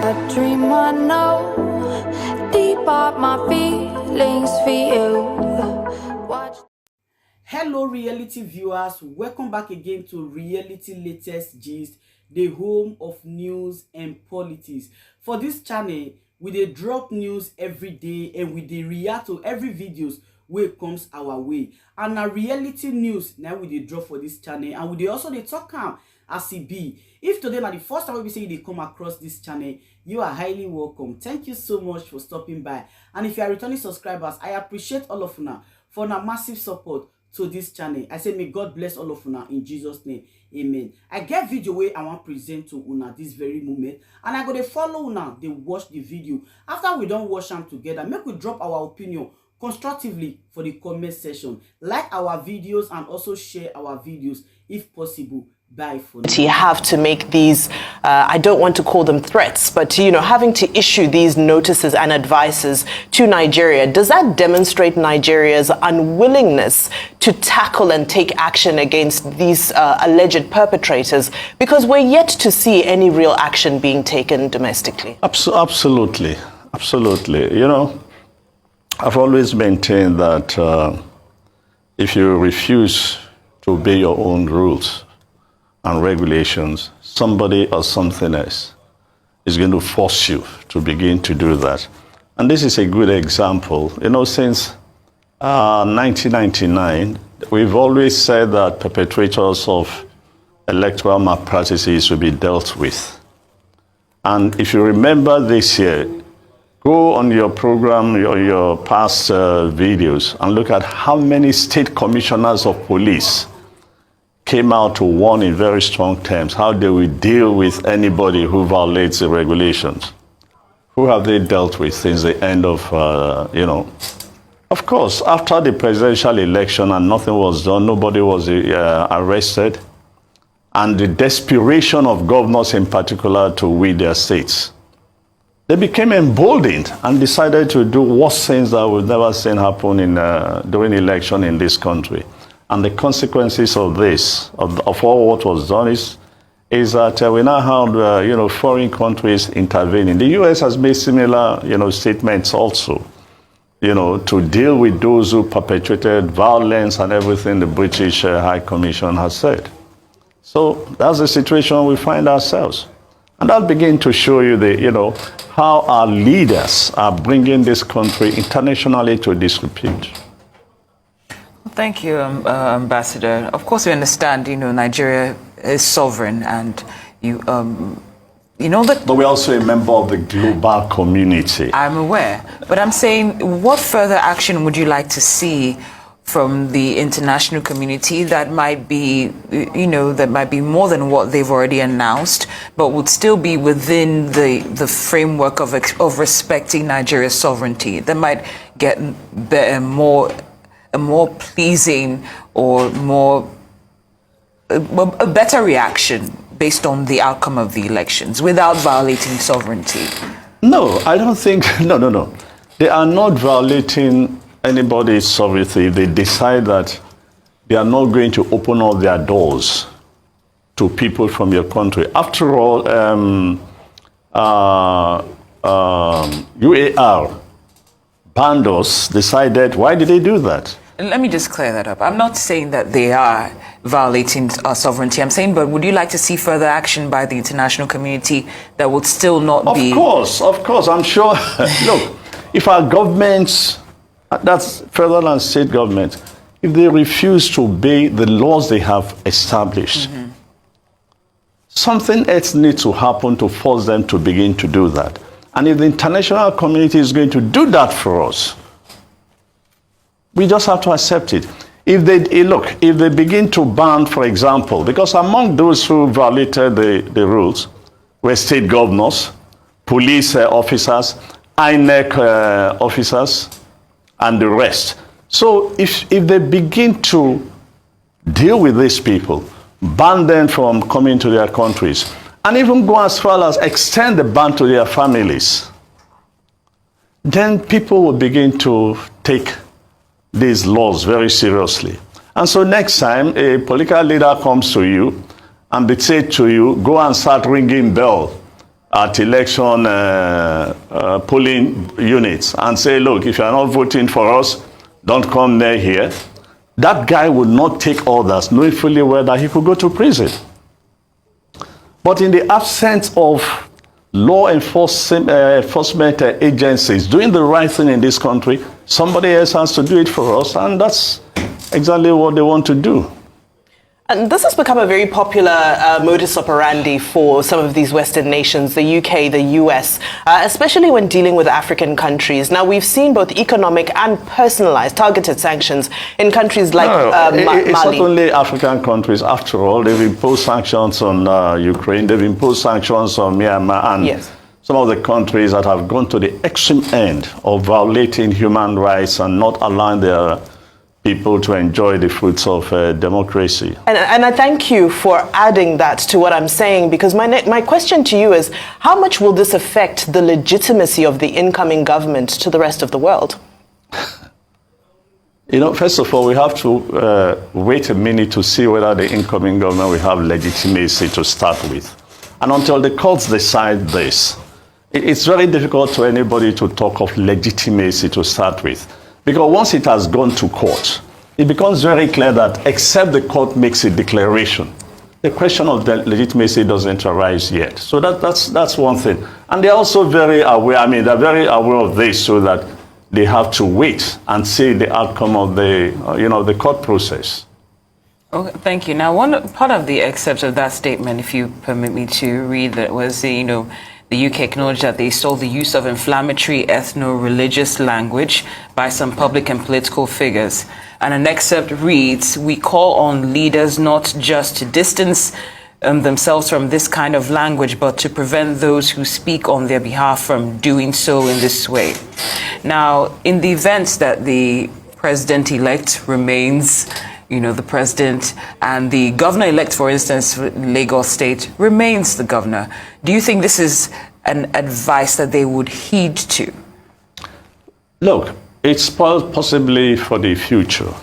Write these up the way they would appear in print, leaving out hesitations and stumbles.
a dream I know, deep up my feelings for you. Watch. Hello reality viewers, welcome back again to Reality Latest Gist, the home of news and politics. For this channel, we dey drop news every day and we dey react to every videos wey comes our way. And na reality news now we dey drop for this channel, and we dey also dey talk am as e be. If today na the first time we say you dey come across this channel, you are highly welcome. Thank you so much for stopping by. And if you are returning subscribers, I appreciate all of una for una massive support to this channel. I say may God bless all of una in Jesus name, amen. I get video wey I want present to una this very moment, and I go to follow una dey watch the video. After we don watch am together, make we drop our opinion constructively for the comment section. Like our videos and also share our videos if possible. Bye for now. You have to make these, I don't want to call them threats, but, you know, having to issue these notices and advices to Nigeria, does that demonstrate Nigeria's unwillingness to tackle and take action against these alleged perpetrators? Because we're yet to see any real action being taken domestically. Absolutely. Absolutely. You know, I've always maintained that if you refuse to obey your own rules and regulations, somebody or something else is going to force you to begin to do that. And this is a good example. You know, since 1999, we've always said that perpetrators of electoral malpractices will be dealt with. And if you remember this year, go on your program, your past videos, and look at how many state commissioners of police came out to warn in very strong terms how they will deal with anybody who violates the regulations. Who have they dealt with since the end of, you know? Of course, after the presidential election and nothing was done, nobody was arrested, and the desperation of governors in particular to win their states, they became emboldened and decided to do worse things that we've never seen happen in, during election in this country. And the consequences of this, of all what was done, is that we now have, you know, foreign countries intervening. The U.S. has made similar, you know, statements also, you know, to deal with those who perpetrated violence and everything the British High Commission has said. So that's the situation we find ourselves. And that'll begin to show you the, you know, how our leaders are bringing this country internationally to disrepute. Thank you, Ambassador. Of course, we understand, you know, Nigeria is sovereign, and you know that. But we're also a member of the global community. I'm aware, but I'm saying, what further action would you like to see from the international community that might be, you know, that might be more than what they've already announced, but would still be within the framework of respecting Nigeria's sovereignty, that might get a more pleasing or a better reaction based on the outcome of the elections without violating sovereignty? No, I don't think, no. They are not violating anybody's sovereignty if they decide that they are not going to open all their doors to people from your country. After all, UAR banned us, decided, why did they do that? Let me just clear that up. I'm not saying that they are violating our sovereignty. I'm saying, but would you like to see further action by the international community that would still not be... Of course, I'm sure. Look, if our governments, that's federal and state governments, if they refuse to obey the laws they have established, something else needs to happen to force them to begin to do that. And if the international community is going to do that for us, we just have to accept it. If they begin to ban, for example, because among those who violated the rules were state governors, police officers, INEC officers, and the rest. So if they begin to deal with these people, ban them from coming to their countries, and even go as far as extend the ban to their families, then people will begin to take these laws very seriously. And so next time a political leader comes to you and they say to you, go and start ringing bell at election polling units and say, look, if you're not voting for us, don't come near here, that guy would not take orders, knowing fully well that he could go to prison. But in the absence of law enforcement agencies doing the right thing in this country, somebody else has to do it for us, and that's exactly what they want to do. And this has become a very popular modus operandi for some of these Western nations, the UK, the US, especially when dealing with African countries. Now, we've seen both economic and personalized, targeted sanctions in countries like Mali. It's not only African countries. After all, they've imposed sanctions on Ukraine, they've imposed sanctions on Myanmar, and yes, some of the countries that have gone to the extreme end of violating human rights and not allowing their people to enjoy the fruits of democracy. And I thank you for adding that to what I'm saying, because my question to you is, how much will this affect the legitimacy of the incoming government to the rest of the world? You know, first of all, we have to wait a minute to see whether the incoming government will have legitimacy to start with. And until the courts decide this, it's very difficult for anybody to talk of legitimacy to start with. Because once it has gone to court, it becomes very clear that except the court makes a declaration, the question of the legitimacy doesn't arise yet. So that's one thing. And they're also very aware, they're very aware of this, so that they have to wait and see the outcome of the, the court process. Okay, thank you. Now, one part of the excerpt of that statement, if you permit me to read, that was, the UK acknowledged that they saw the use of inflammatory ethno-religious language by some public and political figures. And an excerpt reads, "We call on leaders not just to distance themselves from this kind of language, but to prevent those who speak on their behalf from doing so in this way." Now, in the event that the president-elect remains the president, and the governor-elect, for instance, Lagos State, remains the governor, do you think this is an advice that they would heed to? Look, it's possibly for the future,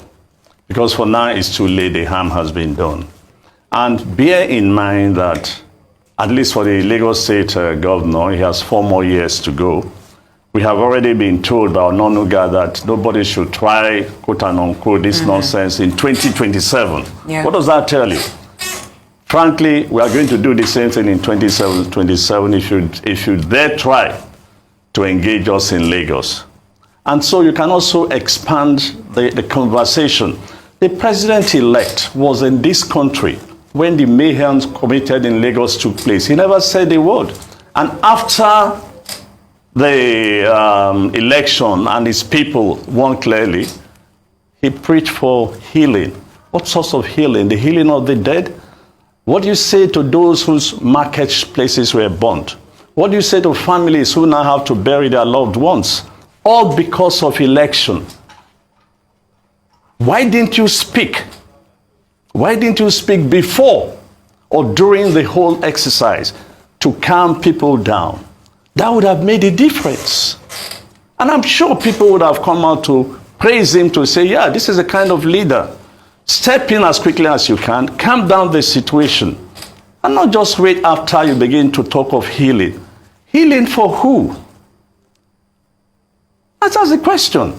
because for now it's too late, the harm has been done. And bear in mind that, at least for the Lagos State governor, he has 4 more years to go. We have already been told by Ononuga that nobody should try, quote and unquote, this nonsense in 2027. Yeah. What does that tell you? Frankly, we are going to do the same thing in 2027 if you dare try to engage us in Lagos. And so you can also expand the conversation. The president-elect was in this country when the mayhem committed in Lagos took place. He never said a word. And after the election and his people won clearly, he preached for healing. What sorts of healing? The healing of the dead? What do you say to those whose marketplaces were burnt? What do you say to families who now have to bury their loved ones? All because of election. Why didn't you speak? Why didn't you speak before or during the whole exercise to calm people down? That would have made a difference. And I'm sure people would have come out to praise him, to say, yeah, this is a kind of leader. Step in as quickly as you can, calm down the situation, and not just wait after you begin to talk of healing. Healing for who? That's the question.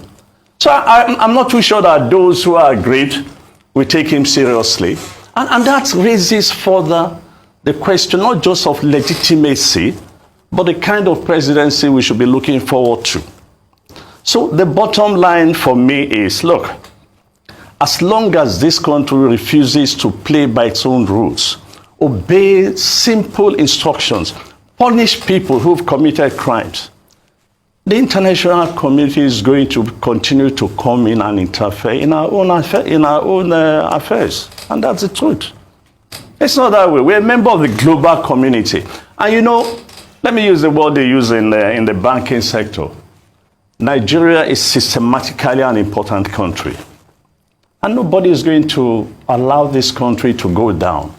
So I'm not too sure that those who are aggrieved will take him seriously. And that raises further the question, not just of legitimacy, but the kind of presidency we should be looking forward to. So the bottom line for me is, look, as long as this country refuses to play by its own rules, obey simple instructions, punish people who've committed crimes, the international community is going to continue to come in and interfere in our own affairs. And that's the truth. It's not that way. We're a member of the global community. And let me use the word they use in the banking sector. Nigeria is systematically an important country. And nobody is going to allow this country to go down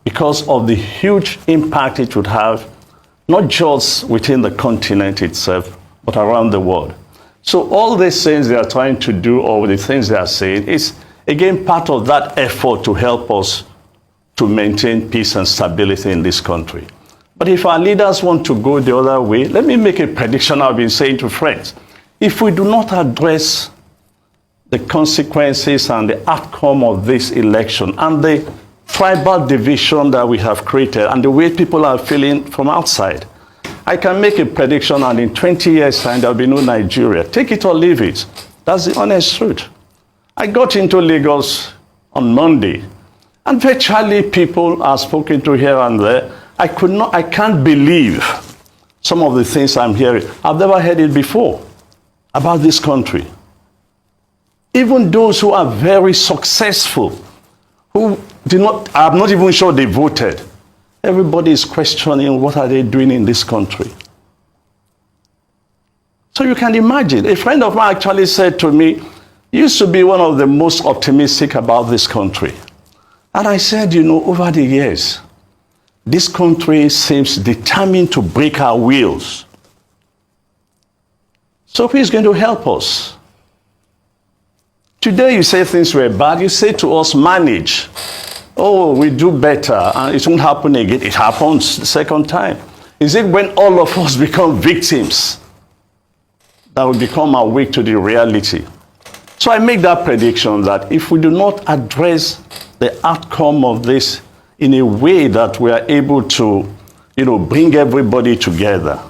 because of the huge impact it would have, not just within the continent itself, but around the world. So all these things they are trying to do, or the things they are saying, is again part of that effort to help us to maintain peace and stability in this country. But if our leaders want to go the other way, let me make a prediction I've been saying to friends. If we do not address the consequences and the outcome of this election and the tribal division that we have created and the way people are feeling from outside, I can make a prediction, and in 20 years' time, there'll be no Nigeria. Take it or leave it. That's the honest truth. I got into Lagos on Monday, and virtually people are spoken to here and there. I can't believe some of the things I'm hearing. I've never heard it before about this country. Even those who are very successful, who I'm not even sure they voted. Everybody is questioning what are they doing in this country. So you can imagine, a friend of mine actually said to me, you used to be one of the most optimistic about this country. And I said, you know, over the years, this country seems determined to break our wheels. So who is going to help us? Today you say things were bad, you say to us, manage. Oh, we do better, and it won't happen again. It happens the second time. Is it when all of us become victims that we become awake to the reality? So I make that prediction that if we do not address the outcome of this in a way that we are able to, bring everybody together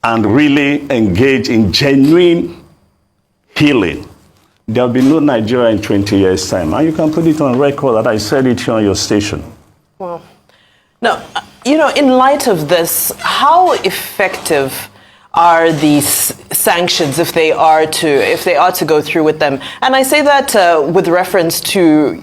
and really engage in genuine healing, there will be no Nigeria in 20 years' time. And you can put it on record that I said it here on your station. Well, now, in light of this, how effective are these sanctions if they are to go through with them? And I say that with reference to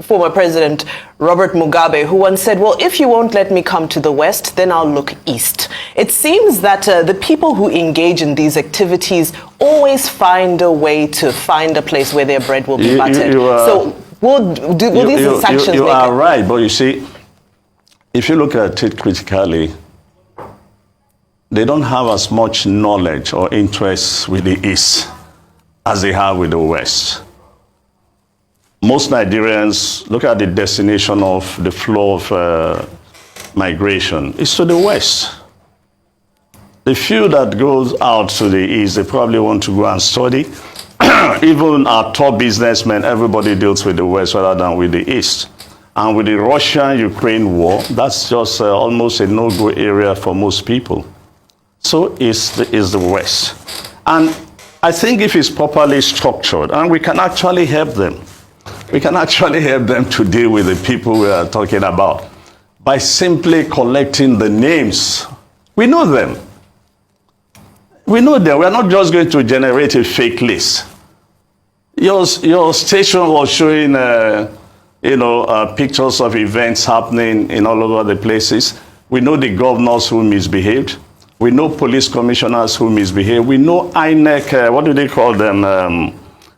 former President Robert Mugabe, who once said, well, if you won't let me come to the West, then I'll look east. It seems that the people who engage in these activities always find a way to find a place where their bread will be buttered. So will these sanctions You are right, but you see, if you look at it critically, they don't have as much knowledge or interest with the East as they have with the West. Most Nigerians look at the destination of the flow of migration. It's to the West. The few that goes out to the East, they probably want to go and study. Even our top businessmen, everybody deals with the West rather than with the East. And with the Russian-Ukraine war, that's just almost a no-go area for most people. So is the West. And I think if it's properly structured, and we can actually help them, we can actually help them to deal with the people we are talking about by simply collecting the names. We know them. We know them. We're not just going to generate a fake list. Your station was showing, pictures of events happening in all over the places. We know the governors who misbehaved. We know police commissioners who misbehave. We know INEC, what do they call them?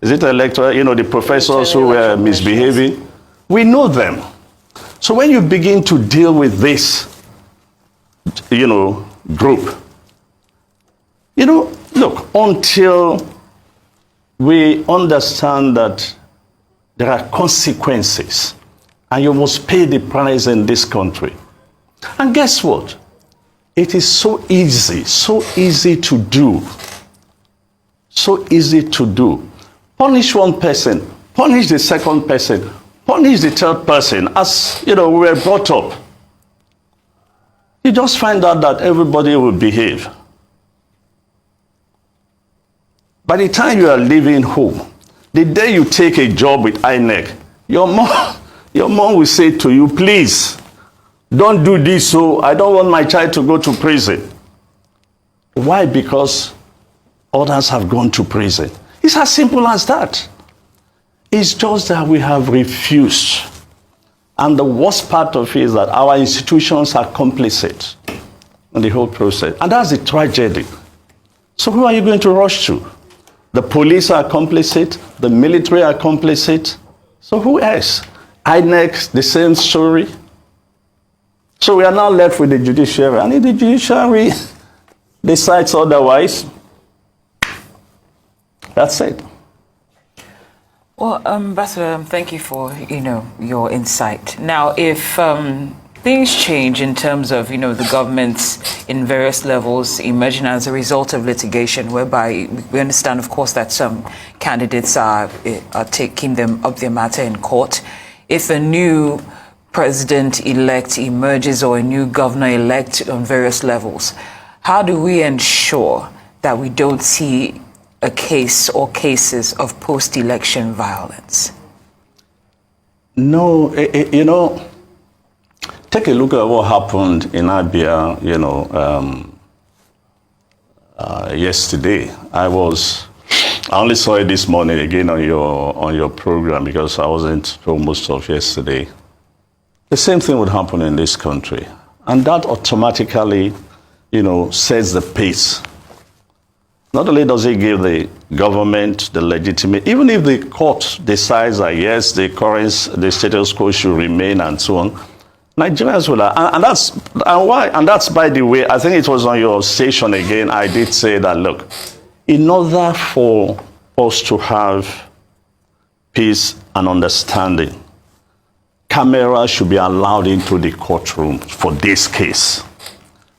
Is it electoral? The professors who were misbehaving. We know them. So when you begin to deal with this, group, look, until we understand that there are consequences and you must pay the price in this country. And guess what? It is so easy to do. So easy to do. Punish one person, punish the second person, punish the third person, as we were brought up. You just find out that everybody will behave. By the time you are leaving home, the day you take a job with INEC, your mom will say to you, please, don't do this, so I don't want my child to go to prison. Why? Because others have gone to prison. It's as simple as that. It's just that we have refused. And the worst part of it is that our institutions are complicit in the whole process. And that's the tragedy. So who are you going to rush to? The police are complicit. The military are complicit. So who else? INEC, the same story. So we are now left with the judiciary. And if the judiciary decides otherwise, that's it. Well, Ambassador, thank you for, your insight. Now, if things change in terms of, the governments in various levels emerging as a result of litigation, whereby we understand, of course, that some candidates are taking up their matter in court. If a new president-elect emerges or a new governor-elect on various levels, how do we ensure that we don't see a case or cases of post-election violence? No, take a look at what happened in Abia, yesterday. I only saw it this morning again on your program because I wasn't for most of yesterday. The same thing would happen in this country, and that automatically, sets the pace. Not only does it give the government the legitimate, even if the court decides that yes, the status quo should remain and so on, Nigerians will, and that's by the way, I think it was on your station again, I did say that, look, in order for us to have peace and understanding, cameras should be allowed into the courtroom for this case,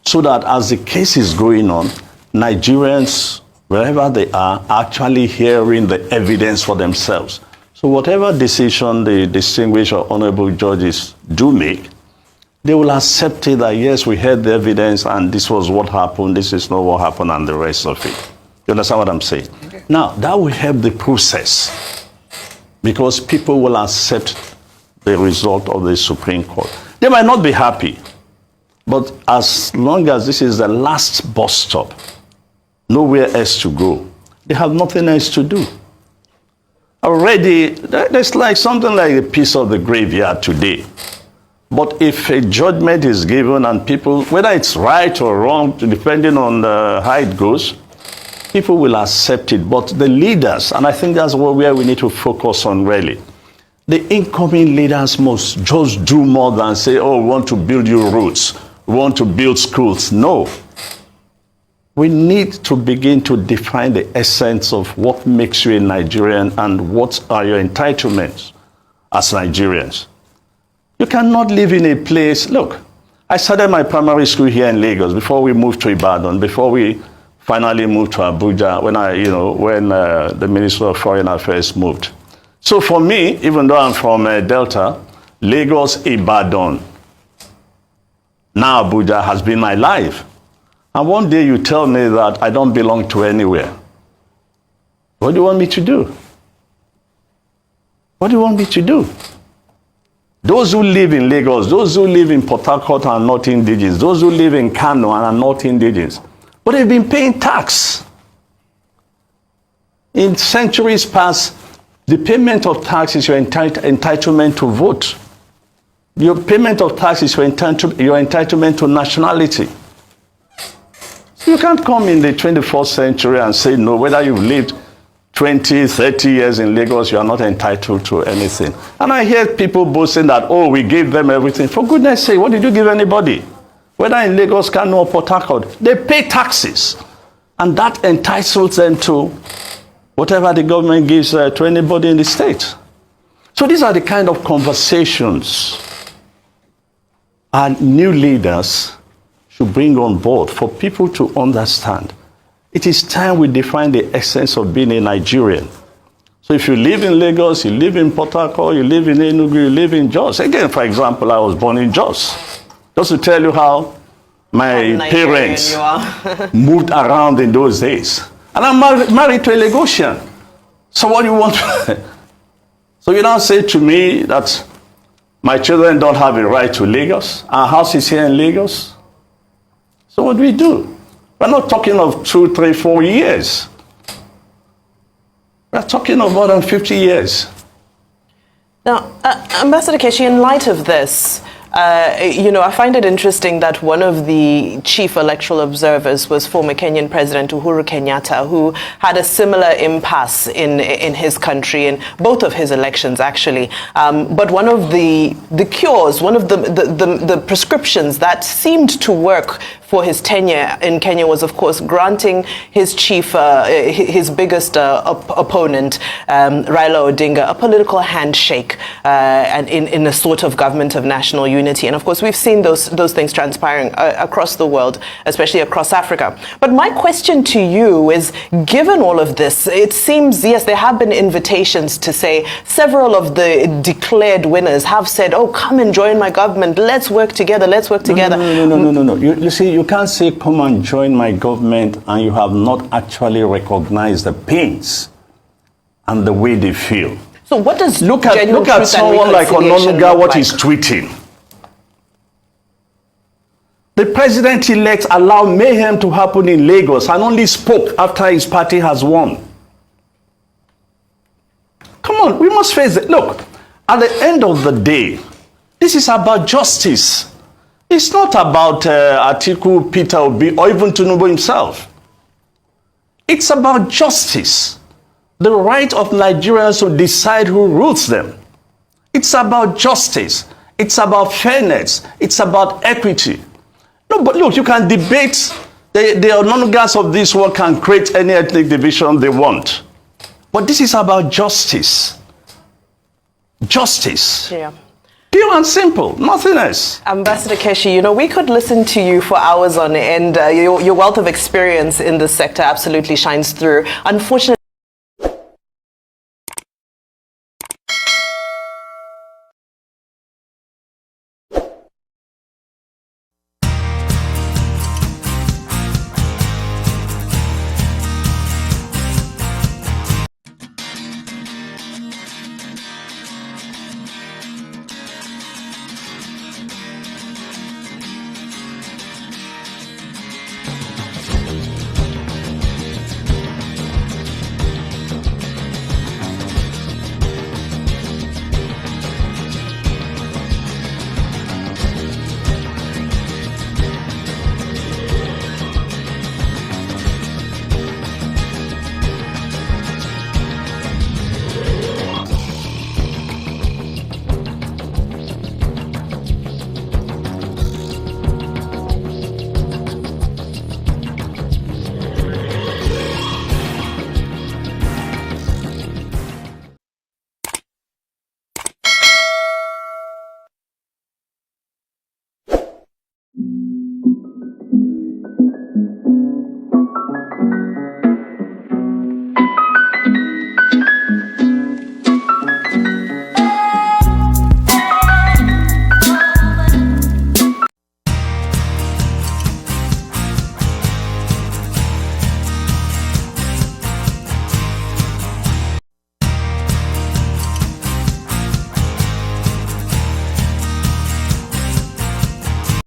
so that as the case is going on, Nigerians, wherever they are, actually hearing the evidence for themselves. So whatever decision the distinguished or honorable judges do make, they will accept it that, yes, we heard the evidence and this was what happened, this is not what happened, and the rest of it. You understand what I'm saying? Okay. Now, that will help the process because people will accept the result of the Supreme Court. They might not be happy, but as long as this is the last bus stop, nowhere else to go, they have nothing else to do. Already, there's like something like a piece of the graveyard today. But if a judgment is given and people, whether it's right or wrong, depending on how it goes, people will accept it. But the leaders, and I think that's where we need to focus on really, the incoming leaders must just do more than say, oh, we want to build you roads, we want to build schools. No. We need to begin to define the essence of what makes you a Nigerian and what are your entitlements as Nigerians. You cannot live in a place, look, I started my primary school here in Lagos before we moved to Ibadan, before we finally moved to Abuja, when the Minister of Foreign Affairs moved. So for me, even though I'm from Delta, Lagos, Ibadan, now Abuja has been my life. And one day you tell me that I don't belong to anywhere. What do you want me to do? What do you want me to do? Those who live in Lagos, those who live in Port Harcourt are not indigenous. Those who live in Kano and are not indigenous. But they've been paying tax. In centuries past, the payment of tax is your entitlement to vote. Your payment of tax is your entitlement to nationality. You can't come in the 21st century and say, no, whether you've lived 20, 30 years in Lagos, you are not entitled to anything. And I hear people boasting that, oh, we gave them everything. For goodness sake, what did you give anybody? Whether in Lagos, Kano, or Port Harcourt, they pay taxes. And that entitles them to whatever the government gives to anybody in the state. So these are the kind of conversations our new leaders should bring on board for people to understand. It is time we define the essence of being a Nigerian. So if you live in Lagos, you live in Port Harcourt, you live in Enugu, you live in Jos. Again, for example, I was born in Jos. Just to tell you how my parents moved around in those days. And I'm married to a Lagosian. So what do you want? So you now say to me that my children don't have a right to Lagos. Our house is here in Lagos. So what do we do? We're not talking of 2, 3, 4 years. We're talking of more than 50 years. Now, Ambassador Keshi, in light of this, I find it interesting that one of the chief electoral observers was former Kenyan President Uhuru Kenyatta, who had a similar impasse in his country, in both of his elections, actually. But one of the cures, one of the prescriptions that seemed to work for his tenure in Kenya was, of course, granting his his biggest opponent, Raila Odinga, a political handshake and in a sort of government of national unity. unity. And of course, we've seen those things transpiring across the world, especially across Africa. But my question to you is, given all of this, it seems, yes, there have been invitations to say several of the declared winners have said, oh, come and join my government. Let's work together. Let's work together. No. You see, you can't say, come and join my government, and you have not actually recognized the pains and the way they feel. So what does look at someone like Ononuga, what he's tweeting. The president-elect allowed mayhem to happen in Lagos and only spoke after his party has won. Come on, we must face it. Look, at the end of the day, this is about justice. It's not about Atiku, Peter Obi, or even Tinubu himself. It's about justice. The right of Nigerians to decide who rules them. It's about justice. It's about fairness. It's about equity. No, but look, you can debate. The Ononugas of this world can create any ethnic division they want. But this is about justice. Justice. Yeah. Pure and simple, nothing else. Ambassador Keshi, you know, we could listen to you for hours on end. Your wealth of experience in this sector absolutely shines through. Unfortunately,